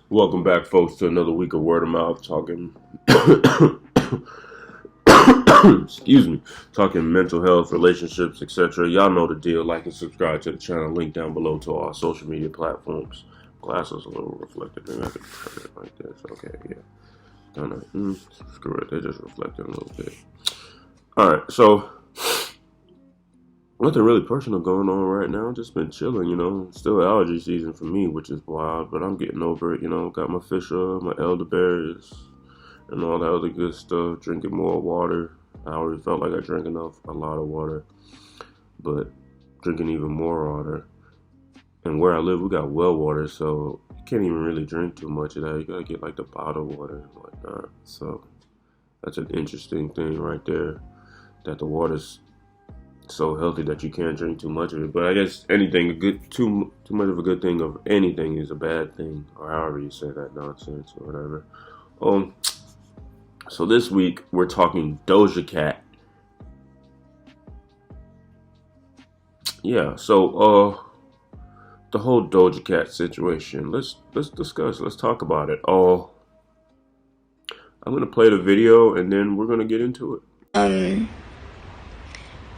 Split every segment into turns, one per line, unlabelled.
Welcome back, folks, to another week of Word of Mouth talking. Excuse me, talking mental health, relationships, etc. Y'all know the deal. Like and subscribe to the channel. Link down below to our social media platforms. Glasses a little reflective. Maybe I could turn it like this. Okay, yeah. Kind of. Screw it. They just reflecting a little bit. All right, so nothing really personal going on right now. Just been chilling, Still allergy season for me, which is wild, but I'm getting over it, Got my fish oil, my elderberries, and all that other good stuff. Drinking more water. I already felt like I drank a lot of water, but drinking even more water. And where I live, we got well water, so you can't even really drink too much of that. You gotta get like the bottled water and whatnot. So that's an interesting thing right there, that the water's so healthy that you can't drink too much of it. But I guess anything too much of a good thing of anything is a bad thing, or however you say that nonsense or whatever. So this week we're talking Doja Cat. Yeah, so the whole Doja Cat situation. Let's discuss. Let's talk about it. I'm gonna play the video and then we're gonna get into it.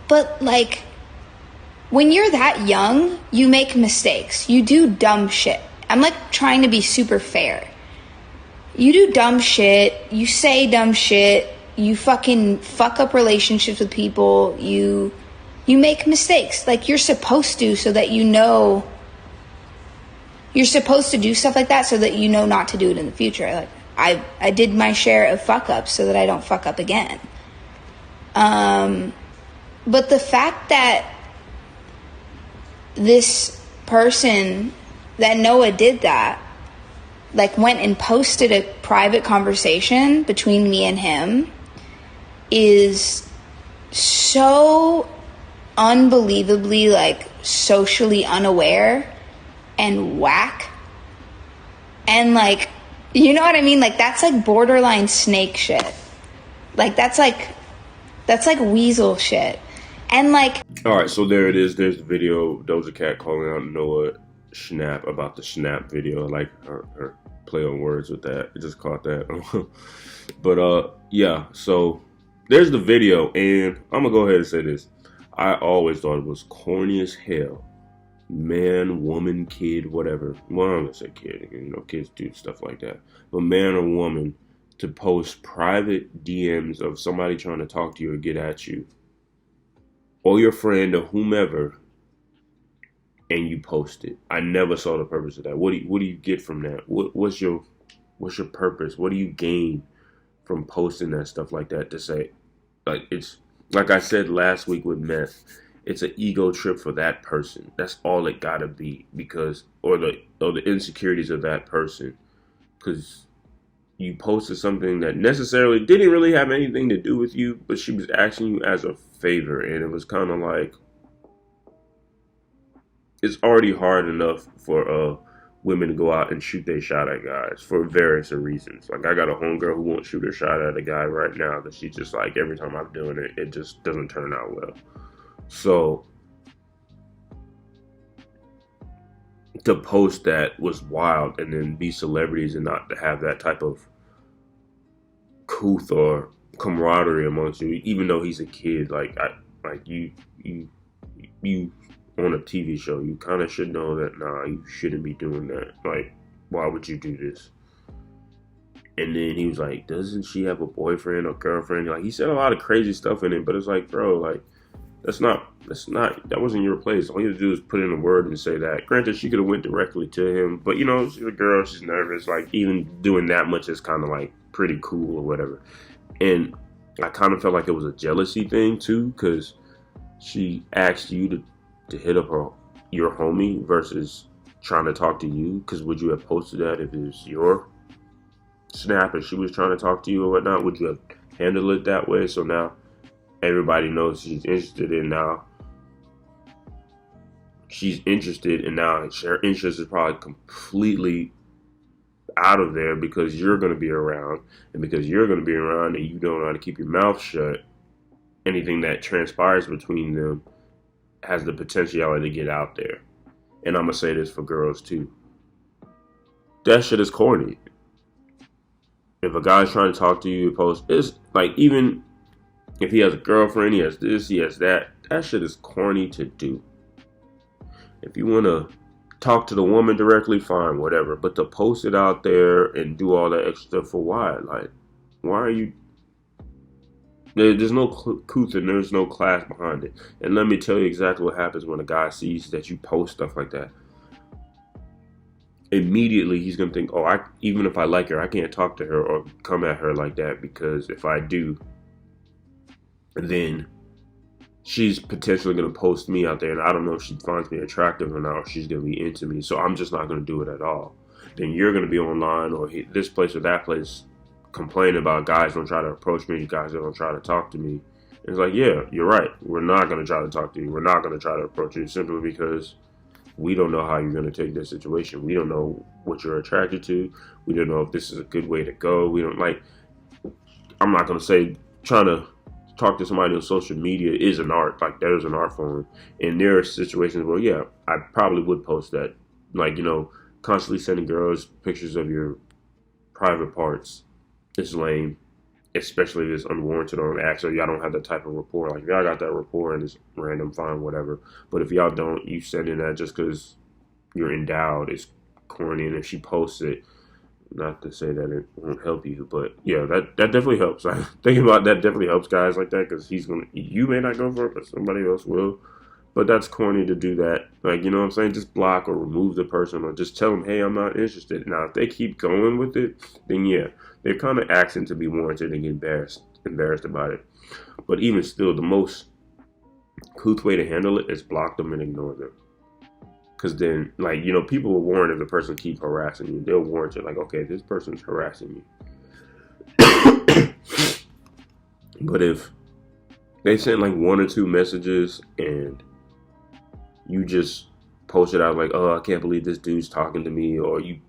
But like, when you're that young, you make mistakes. You do dumb shit. I'm like trying to be super fair. You do dumb shit. You say dumb shit. You fucking fuck up relationships with people. You make mistakes. Like, you're supposed to, so that you know. You're supposed to do stuff like that so that you know not to do it in the future. Like, I did my share of fuck ups so that I don't fuck up again. But the fact that this person, that Noah did that, like went and posted a private conversation between me and him, is so unbelievably like socially unaware and whack. And like, you know what I mean? Like, that's like borderline snake shit. Like, that's like weasel shit. And like,
all right, so there it is. There's the video. Doja Cat calling out Noah Schnapp about the Schnapp video. I like her play on words with that. I just caught that. But yeah. So there's the video, and I'm gonna go ahead and say this. I always thought it was corny as hell. Man, woman, kid, whatever. Well, I'm gonna say kid. Kids do stuff like that. But man or woman to post private DMs of somebody trying to talk to you or get at you, or your friend or whomever, and you post it. I never saw the purpose of that. What do you get from that? What's your purpose? What do you gain from posting that stuff like that? To say, like, it's like I said last week with meth, it's an ego trip for that person. That's all it gotta be, because or the insecurities of that person, because you posted something that necessarily didn't really have anything to do with you, but she was asking you as a favor, and it was kind of like, it's already hard enough for women to go out and shoot their shot at guys for various reasons. Like, I got a homegirl who won't shoot her shot at a guy right now, that she's just like, every time I'm doing it, it just doesn't turn out well. So to post that was wild, and then be celebrities and not to have that type of couth or camaraderie amongst you, even though he's a kid. Like you on a TV show, you kind of should know that, nah, you shouldn't be doing that. Like, why would you do this? And then he was like, doesn't she have a boyfriend or girlfriend? Like, he said a lot of crazy stuff in it, but it's like, bro, like, that wasn't your place. All you have to do is put in a word and say that. Granted, she could have went directly to him, but she's a girl, she's nervous. Like, even doing that much is kind of like pretty cool or whatever. And I kind of felt like it was a jealousy thing too, because she asked you to hit up your homie versus trying to talk to you. Because would you have posted that if it was your snap and she was trying to talk to you or whatnot? Would you have handled it that way? So now everybody knows she's interested, and now her interest is probably completely out of there, because you're going to be around, and because you're going to be around and you don't know how to keep your mouth shut, anything that transpires between them has the potentiality to get out there. And I'm going to say this for girls too. That shit is corny. If a guy's trying to talk to you, post, it's like, even if he has a girlfriend, he has this, he has that. That shit is corny to do. If you want to talk to the woman directly, fine, whatever. But to post it out there and do all that extra stuff for why? Like, why are you? There's no couth and there's no class behind it. And let me tell you exactly what happens when a guy sees that you post stuff like that. Immediately, he's gonna think, "Oh, even if I like her, I can't talk to her or come at her like that, because if I do, then she's potentially going to post me out there, and I don't know if she finds me attractive or not, or she's going to be into me, so I'm just not going to do it at all." Then you're going to be online or this place or that place complaining about guys don't try to approach me, guys don't try to talk to me. And it's like, yeah, you're right. We're not going to try to talk to you. We're not going to try to approach you, simply because we don't know how you're going to take this situation. We don't know what you're attracted to. We don't know if this is a good way to go. We don't like, I'm not going to say trying to talk to somebody on social media is an art. Like, there's an art form. And there are situations where, yeah, I probably would post that. Like, constantly sending girls pictures of your private parts is lame. Especially if it's unwarranted on actually y'all don't have that type of rapport. Like, if y'all got that rapport and it's random, fine, whatever. But if y'all don't, you sending that just because you're endowed, it's corny. And if she posts it, not to say that it won't help you, but yeah, that definitely helps. I thinking about that definitely helps guys like that, because you may not go for it, but somebody else will. But that's corny to do that. Like, you know what I'm saying? Just block or remove the person, or just tell them, hey, I'm not interested. Now, if they keep going with it, then yeah, they're kind of asking to be warranted and get embarrassed about it. But even still, the most couth way to handle it is block them and ignore them. Because then, like, people will warn if the person keep harassing you. They'll warn you, like, okay, this person's harassing you. But if they send like one or two messages and you just post it out like, oh, I can't believe this dude's talking to me, or you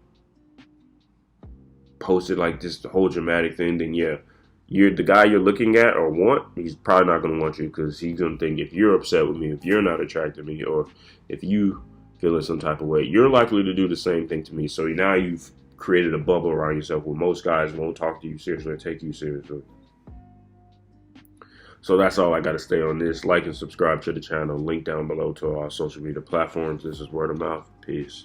post it like this whole dramatic thing, then yeah, the guy you're looking at or want, he's probably not going to want you, because he's going to think, if you're upset with me, if you're not attracted to me, or if you feel in some type of way, you're likely to do the same thing to me. So now you've created a bubble around yourself where most guys won't talk to you seriously or take you seriously. So that's all I got to say on this. Like and subscribe to the channel. Link down below to our social media platforms. This is Word of Mouth. Peace.